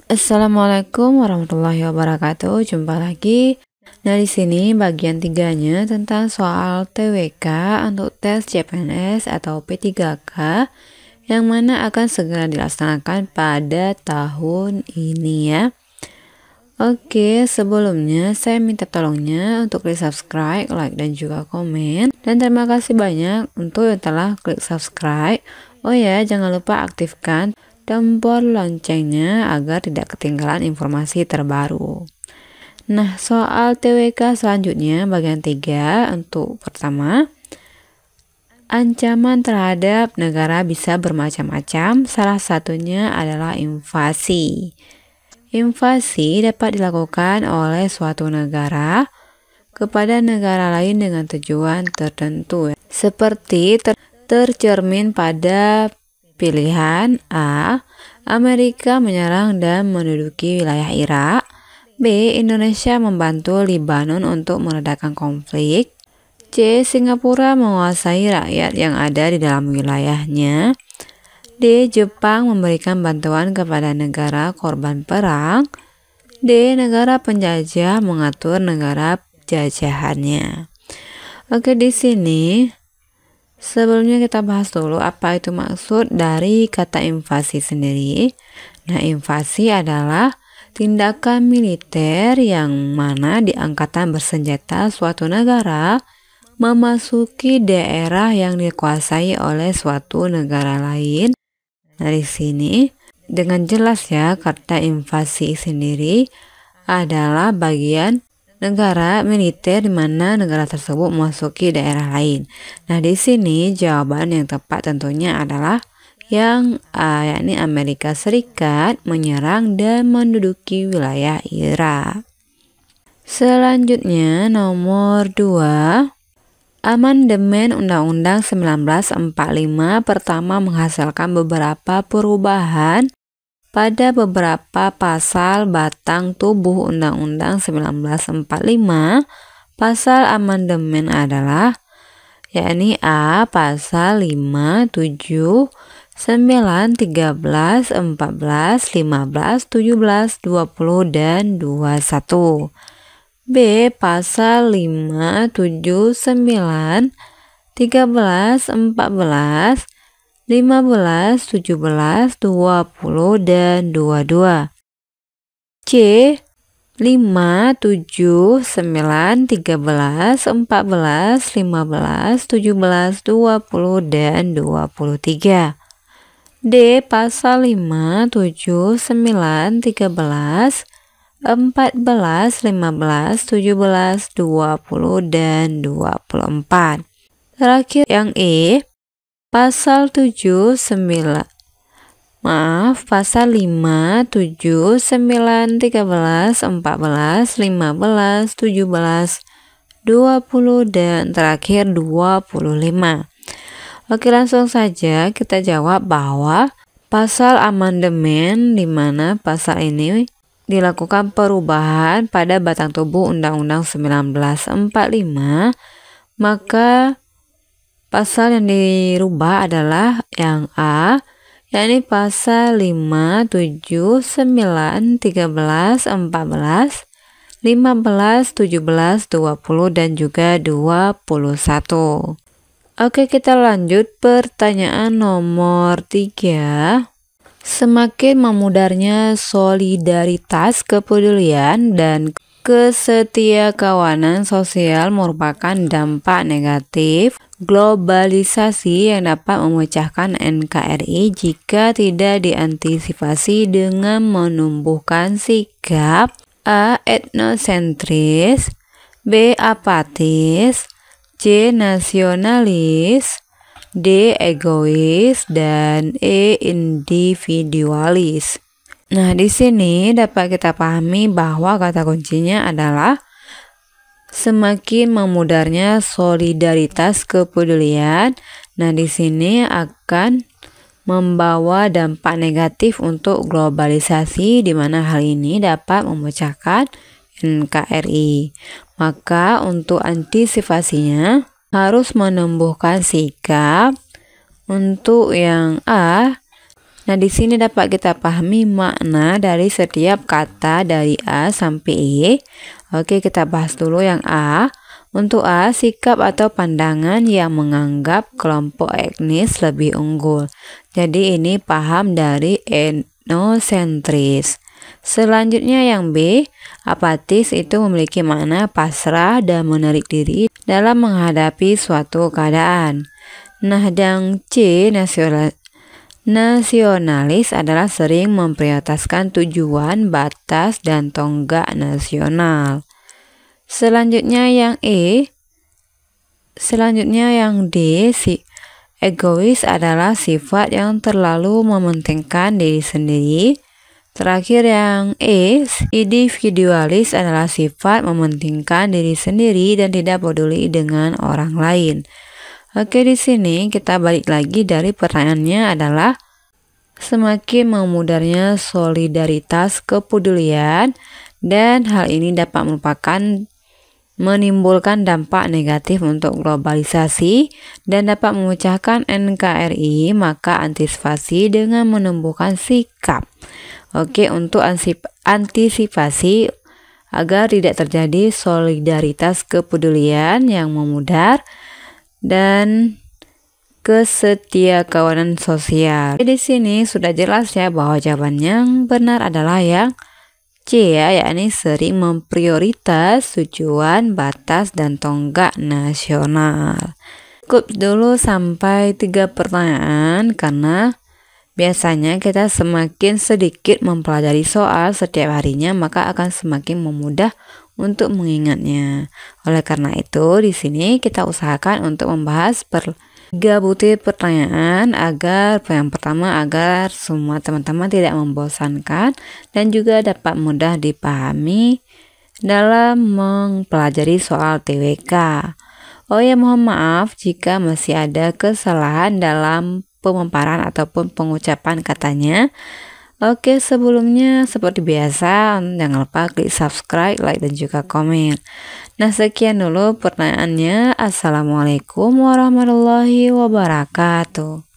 Assalamualaikum warahmatullahi wabarakatuh. Jumpa lagi. Nah, di sini bagian tiganya tentang soal TWK untuk tes CPNS atau P3K yang mana akan segera dilaksanakan pada tahun ini ya. Oke, sebelumnya saya minta tolongnya untuk klik subscribe, like, dan juga komen. Dan terima kasih banyak untuk yang telah klik subscribe. Oh ya, jangan lupa aktifkan tombol loncengnya agar tidak ketinggalan informasi terbaru. Nah, soal TWK selanjutnya bagian 3 untuk pertama, ancaman terhadap negara bisa bermacam-macam, salah satunya adalah invasi. Invasi dapat dilakukan oleh suatu negara kepada negara lain dengan tujuan tertentu, seperti tercermin pada pilihan A. Amerika menyerang dan menduduki wilayah Irak. B. Indonesia membantu Lebanon untuk meredakan konflik. C. Singapura menguasai rakyat yang ada di dalam wilayahnya. D. Jepang memberikan bantuan kepada negara korban perang. D. Negara penjajah mengatur negara jajahannya. Oke, di sini sebelumnya kita bahas dulu apa itu maksud dari kata invasi sendiri. Nah, invasi adalah tindakan militer yang mana di angkatan bersenjata suatu negara memasuki daerah yang dikuasai oleh suatu negara lain. Nah, di sini dengan jelas ya, kata invasi sendiri adalah bagian negara militer di mana negara tersebut memasuki daerah lain. Nah, di sini jawaban yang tepat tentunya adalah yang A, yakni Amerika Serikat menyerang dan menduduki wilayah Irak. Selanjutnya nomor 2. Amandemen Undang-Undang 1945 pertama menghasilkan beberapa perubahan pada beberapa pasal batang tubuh Undang-Undang 1945. Pasal amandemen adalah yakni A. Pasal 5, 7, 9, 13, 14, 15, 17, 20, dan 21. B. Pasal 5, 7, 9, 13, 14, 15, 17, 20, dan 22. C. 5, 7, 9, 13, 14, 15, 17, 20, dan 23. D. Pasal 5, 7, 9, 13, 14, 15, 17, 20, dan 24. Terakhir yang E. Pasal 7, 9, Pasal 5, 7, 9, 13, 14, 15, 17, 20, dan terakhir 25. Oke, langsung saja kita jawab bahwa pasal amandemen di mana pasal ini dilakukan perubahan pada batang tubuh Undang-Undang 1945, maka pasal yang dirubah adalah yang A, yakni pasal 5, 7, 9, 13, 14, 15, 17, 20, dan juga 21. Oke, kita lanjut pertanyaan nomor 3. Semakin memudarnya solidaritas, kepedulian, dan kesetiakawanan sosial merupakan dampak negatif globalisasi yang dapat memecahkan NKRI jika tidak diantisipasi dengan menumbuhkan sikap A. etnosentris, B. apatis, C. nasionalis, D. egois, dan E. individualis. Nah, di sini dapat kita pahami bahwa kata kuncinya adalah semakin memudarnya solidaritas, kepedulian. Nah, di sini akan membawa dampak negatif untuk globalisasi, di mana hal ini dapat memecahkan NKRI. Maka untuk antisipasinya harus menumbuhkan sikap untuk yang A, Nah, di sini dapat kita pahami makna dari setiap kata dari A sampai E. Oke, kita bahas dulu yang A. Untuk A, sikap atau pandangan yang menganggap kelompok etnis lebih unggul. Jadi ini paham dari etnosentris. Selanjutnya yang B, apatis itu memiliki makna pasrah dan menarik diri dalam menghadapi suatu keadaan. Nah, yang C, nasionalis adalah sering memprioritaskan tujuan, batas, dan tonggak nasional. Selanjutnya yang D, egois adalah sifat yang terlalu mementingkan diri sendiri. Terakhir yang E, individualis adalah sifat mementingkan diri sendiri dan tidak peduli dengan orang lain. Oke, di sini kita balik lagi dari pertanyaannya adalah semakin memudarnya solidaritas kepedulian dan hal ini dapat menimbulkan dampak negatif untuk globalisasi dan dapat memecahkan NKRI, maka antisipasi dengan menumbuhkan sikap. Oke, untuk antisipasi agar tidak terjadi solidaritas kepedulian yang memudar dan kesetiakawanan sosial. Di sini sudah jelas ya bahwa jawaban yang benar adalah yang C ya, yakni sering memprioritas tujuan, batas, dan tonggak nasional. Cukup dulu sampai 3 pertanyaan karena biasanya kita semakin sedikit mempelajari soal setiap harinya, maka akan semakin memudah untuk mengingatnya. Oleh karena itu, di sini kita usahakan untuk membahas 3 butir pertanyaan agar yang pertama agar semua teman-teman tidak membosankan dan juga dapat mudah dipahami dalam mempelajari soal TWK. Oh ya, mohon maaf jika masih ada kesalahan dalam pemaparan ataupun pengucapan katanya. Oke, sebelumnya seperti biasa jangan lupa klik subscribe, like, dan juga komen. Nah, sekian dulu pertanyaannya. Assalamualaikum warahmatullahi wabarakatuh.